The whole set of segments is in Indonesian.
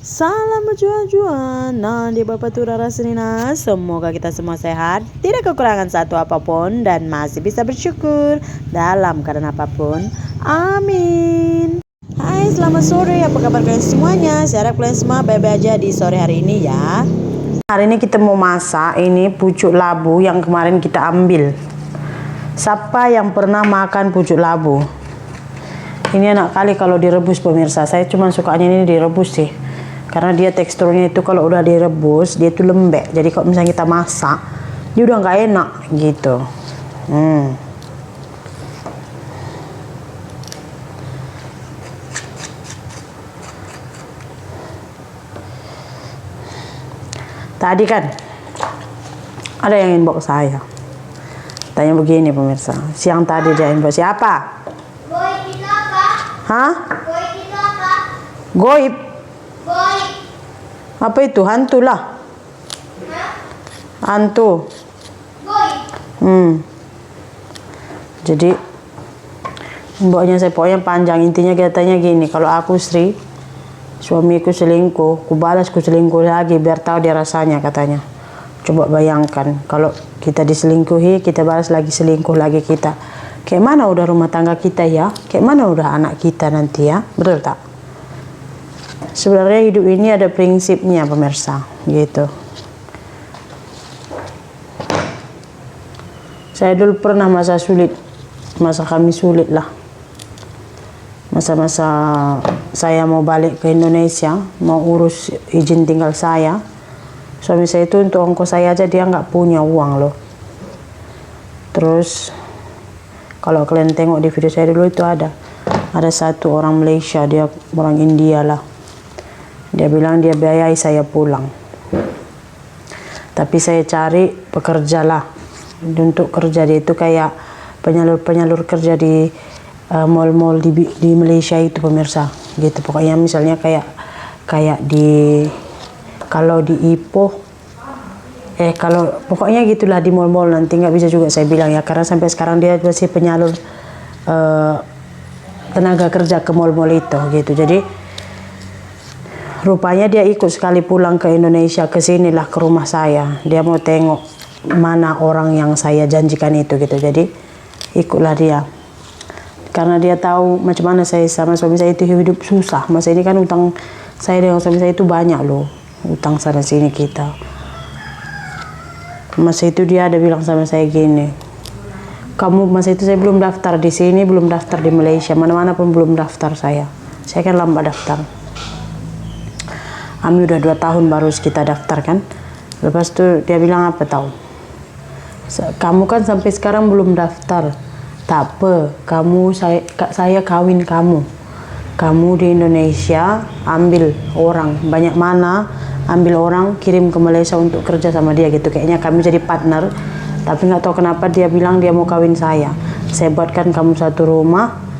Salam berjuang-juang, nah di Bapak Tura Rasulina, semoga kita semua sehat, tidak kekurangan satu apapun, dan masih bisa bersyukur dalam keadaan apapun. Amin. Hai, selamat sore, apa kabar kalian semuanya? Saya harap kalian semua baik-baik aja di sore hari ini ya. Hari ini kita mau masak ini pucuk labu yang kemarin kita ambil. Siapa yang pernah makan pucuk labu? Ini enak kali kalau direbus pemirsa. Saya cuma sukanya ini direbus sih. Karena dia teksturnya itu kalau udah direbus dia itu lembek. Jadi kalau misalnya kita masak dia udah nggak enak gitu. Tadi kan ada yang inbox saya. Tanya begini pemirsa. Siang tadi dia inbox siapa? Goib itu apa? Hah? Goib itu apa? Goib? Goib. Apa itu? Hantu lah. Hah? Hantu. Goib. Jadi mboknya saya pokoknya panjang, intinya katanya gini, kalau aku Sri suamiku selingkuh, ku balas ku selingkuh lagi biar tahu dia rasanya katanya. Coba bayangkan kalau kita diselingkuhi, kita balas lagi selingkuh lagi kita. Kayak mana udah rumah tangga kita ya? Kayak mana udah anak kita nanti ya? Betul tak? Sebenarnya hidup ini ada prinsipnya pemirsa, gitu. Saya dulu pernah masa sulit, masa kami sulit lah. Masa-masa saya mau balik ke Indonesia, mau urus izin tinggal saya. Suami saya itu untuk ongkos saya aja dia nggak punya uang loh. Terus kalau kalian tengok di video saya dulu itu ada satu orang Malaysia, dia orang India lah. Dia bilang dia biayai saya pulang. Tapi saya cari pekerja lah. Untuk kerja dia itu kayak penyalur kerja di mall-mall di Malaysia itu pemirsa. Gitu pokoknya misalnya kayak di kalau di Ipoh kalau pokoknya gitulah di mall-mall, nanti nggak bisa juga saya bilang ya karena sampai sekarang dia masih penyalur tenaga kerja ke mall-mall itu gitu. Jadi rupanya dia ikut sekali pulang ke Indonesia, ke sinilah ke rumah saya. Dia mau tengok mana orang yang saya janjikan itu gitu. Jadi ikutlah dia. Karena dia tahu macam mana saya sama suami saya itu hidup susah. Masa ini kan utang saya dengan suami saya itu banyak loh. Utang sana sini kita. Masa itu dia ada bilang sama saya gini. Kamu masa itu saya belum daftar di sini, belum daftar di Malaysia. Mana-mana pun belum daftar saya. Saya kan lambat daftar. Kami udah 2 tahun baru kita daftar kan. Lepas itu dia bilang apa tahu? Kamu kan sampai sekarang belum daftar. Tak apa, saya kawin kamu. Kamu di Indonesia ambil orang banyak mana, ambil orang kirim ke Malaysia untuk kerja sama dia gitu. Kayaknya kami jadi partner. Tapi nggak tahu kenapa dia bilang dia mau kawin saya. Saya buatkan kamu satu rumah.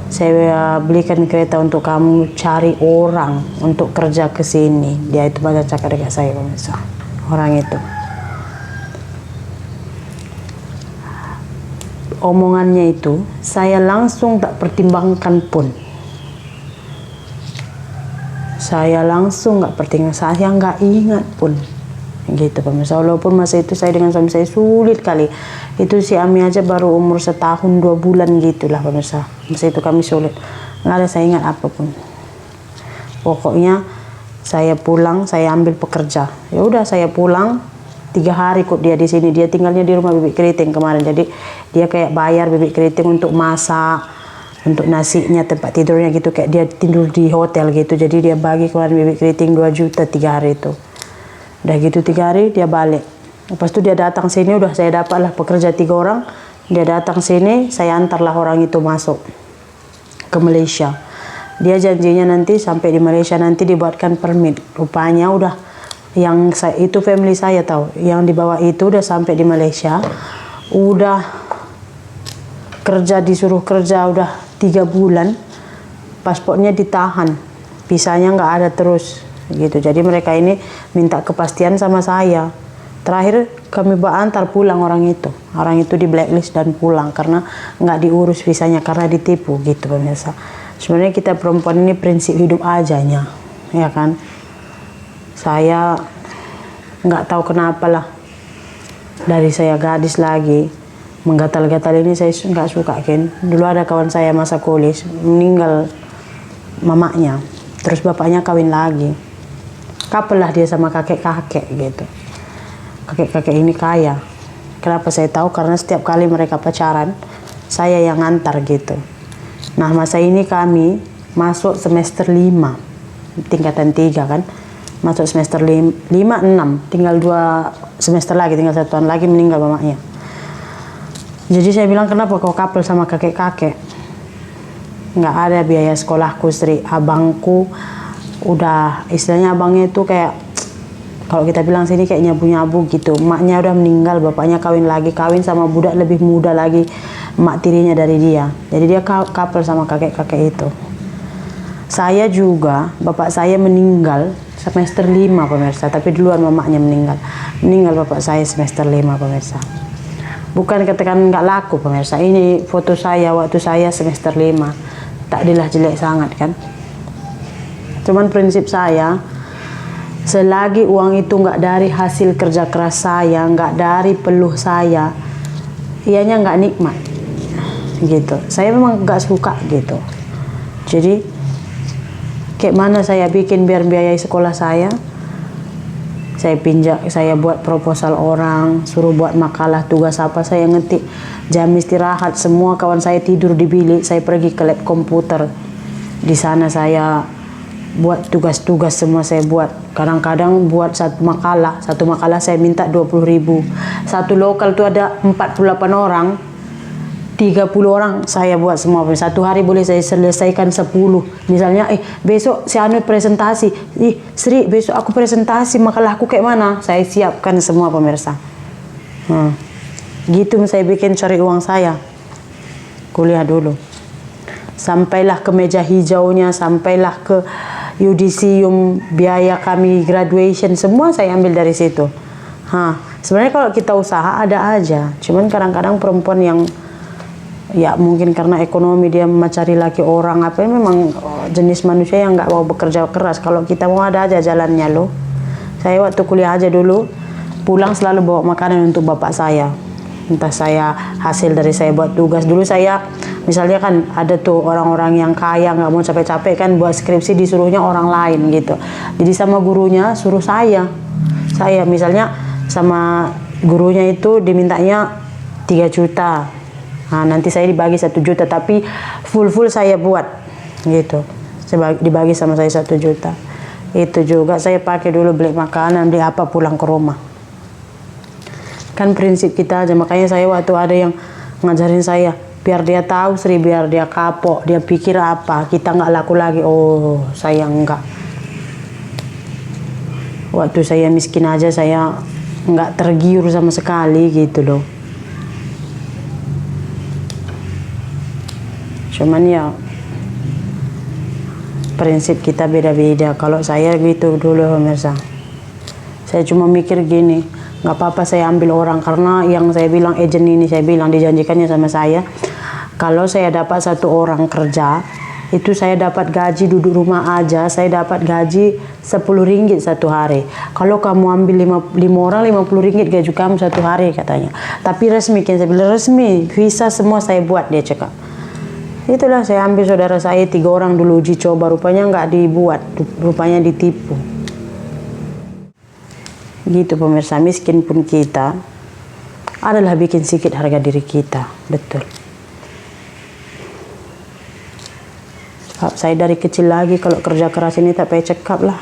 Saya belikan kereta untuk kamu cari orang untuk kerja ke sini. Dia itu banyak cakap dekat saya pemirsa. Orang itu. Omongannya itu saya langsung tak pertimbangkan pun. Saya langsung nggak pertimbangkan, saya nggak ingat pun. Gitu pemirsa. Walaupun masa itu saya dengan suami saya sulit kali. Itu si Ami aja baru umur 1 tahun 2 bulan gitulah pemirsa. Masa itu kami sulit. Nggak ada saya ingat apapun. Pokoknya saya pulang, saya ambil pekerja. Ya udah saya pulang 3 hari kok dia di sini. Dia tinggalnya di rumah Bibik Keriting kemarin. Jadi dia kayak bayar Bibik Keriting untuk masak, untuk nasinya, tempat tidurnya gitu. Kayak dia tidur di hotel gitu. Jadi dia bagi kemarin Bibik Keriting 2 juta 3 hari itu. Udah gitu 3 hari dia balik. Lepas itu dia datang sini, udah saya dapatlah pekerja 3 orang. Dia datang sini, saya antarlah orang itu masuk ke Malaysia. Dia janjinya nanti sampai di Malaysia nanti dibuatkan permit. Rupanya udah yang itu family saya tahu, yang di bawah itu udah sampai di Malaysia. Udah kerja, disuruh kerja udah 3 bulan. Paspornya ditahan. Visanya nggak ada terus. Gitu. Jadi mereka ini minta kepastian sama saya. Terakhir kami antar pulang orang itu di blacklist dan pulang karena nggak diurus visanya karena ditipu gitu pemirsa. Sebenarnya kita perempuan ini prinsip hidup ajanya, ya kan. Saya nggak tahu kenapa lah, dari saya gadis lagi menggatal-gatal ini saya nggak suka kan. Dulu ada kawan saya masa kuliah meninggal mamanya, terus bapaknya kawin lagi, couple lah dia sama kakek-kakek gitu. Kakek-kakek ini kaya. Kenapa saya tahu? Karena setiap kali mereka pacaran saya yang ngantar gitu. Nah masa ini kami masuk semester 5 tingkatan 3 kan, masuk semester 5, 6, tinggal 2 semester lagi, tinggal 1 tahun lagi meninggal mamanya. Jadi saya bilang, kenapa kau couple sama kakek-kakek? Nggak ada biaya sekolahku, Sri. Abangku udah, istilahnya abangnya itu kayak, kalau kita bilang sini kayak nyabu-nyabu gitu. Emaknya udah meninggal, bapaknya kawin lagi, kawin sama budak lebih muda lagi, emak tirinya dari dia. Jadi dia couple sama kakek-kakek itu. Saya juga, bapak saya meninggal semester 5 pemirsa, tapi duluan mamanya meninggal. Meninggal bapak saya semester 5 pemirsa. Bukan katakan nggak laku pemirsa, ini foto saya waktu saya semester 5. Tak dilah jelek sangat kan. Cuman prinsip saya, selagi uang itu nggak dari hasil kerja keras saya, nggak dari peluh saya, ianya nggak nikmat gitu. Saya memang nggak suka gitu. Jadi kayak mana saya bikin biar biayai sekolah saya pinjak, saya buat proposal orang, suruh buat makalah, tugas apa saya ngetik, jam istirahat semua kawan saya tidur di bilik, saya pergi ke lab komputer. Di sana saya buat tugas-tugas semua saya buat. Kadang-kadang buat satu makalah saya minta 20.000. Satu lokal tuh ada 48 orang, 30 orang saya buat semua. Satu hari boleh saya selesaikan 10. Misalnya, besok si Anu presentasi. Sri, besok aku presentasi, makalah aku kayak mana? Saya siapkan semua pemirsa. Gitu saya bikin cari uang saya. Kuliah dulu. Sampailah ke meja hijaunya, sampailah ke yudisium, biaya kami graduation, semua saya ambil dari situ. Sebenarnya kalau kita usaha ada aja. Cuman kadang-kadang perempuan yang ya mungkin karena ekonomi dia mencari laki orang apa, memang jenis manusia yang nggak mau bekerja keras. Kalau kita mau ada aja jalannya loh. Saya waktu kuliah aja dulu pulang selalu bawa makanan untuk bapak saya. Entah saya hasil dari saya buat tugas. Dulu saya misalnya kan ada tuh orang-orang yang kaya nggak mau capek-capek kan buat skripsi, disuruhnya orang lain gitu. Jadi sama gurunya suruh saya misalnya sama gurunya itu dimintanya 3 juta. Nanti saya dibagi 1 juta, tapi full saya buat gitu. Dibagi sama saya 1 juta. Itu juga saya pakai dulu beli makanan, beli apa pulang ke rumah. Kan prinsip kita aja. Makanya saya waktu ada yang ngajarin saya, biar dia tahu Sri, biar dia kapok, dia pikir apa, kita nggak laku lagi. Oh, saya enggak. Waktu saya miskin aja saya nggak tergiur sama sekali gitu loh. Cuman ya prinsip kita beda-beda. Kalau saya gitu dulu pemirsa, saya cuma mikir gini, nggak apa-apa saya ambil orang, karena yang saya bilang agent ini, saya bilang dijanjikannya sama saya, kalau saya dapat 1 orang kerja itu saya dapat gaji duduk rumah aja, saya dapat gaji 10 ringgit 1 hari. Kalau kamu ambil 5 orang 50 ringgit gaji kamu 1 hari katanya. Tapi resmi kan, saya bilang resmi, visa semua saya buat, dia cakap. Itulah saya ambil saudara saya 3 orang dulu uji coba, rupanya nggak dibuat, rupanya ditipu. Gitu pemirsa, miskin pun kita adalah bikin sedikit harga diri kita, betul. Saya dari kecil lagi kalau kerja keras ini tak payah cekap lah.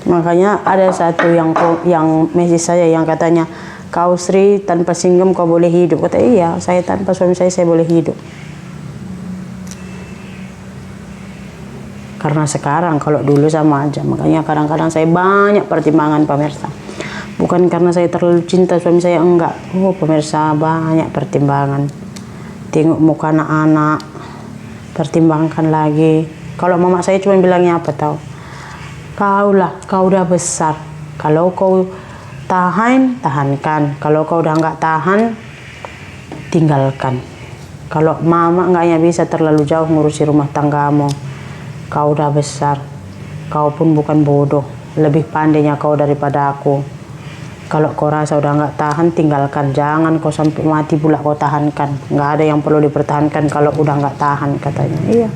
Makanya ada satu yang message saya yang katanya, kau Sri tanpa singgem kau boleh hidup. Kata iya, saya tanpa suami saya boleh hidup. Karena sekarang, kalau dulu sama aja. Makanya kadang-kadang saya banyak pertimbangan pemirsa. Bukan karena saya terlalu cinta suami saya, enggak. Oh pemirsa, banyak pertimbangan. Tengok muka anak-anak, pertimbangkan lagi. Kalau mama saya cuma bilangnya apa tahu? Kau udah besar. Kalau kau tahankan. Kalau kau udah nggak tahan, tinggalkan. Kalau mama nggaknya bisa terlalu jauh ngurusi rumah tanggamu. Kau udah besar. Kau pun bukan bodoh. Lebih pandainya kau daripada aku. Kalau kau rasa udah nggak tahan, tinggalkan. Jangan kau sampai mati pula kau tahankan. Nggak ada yang perlu dipertahankan kalau udah nggak tahan, katanya. Iya.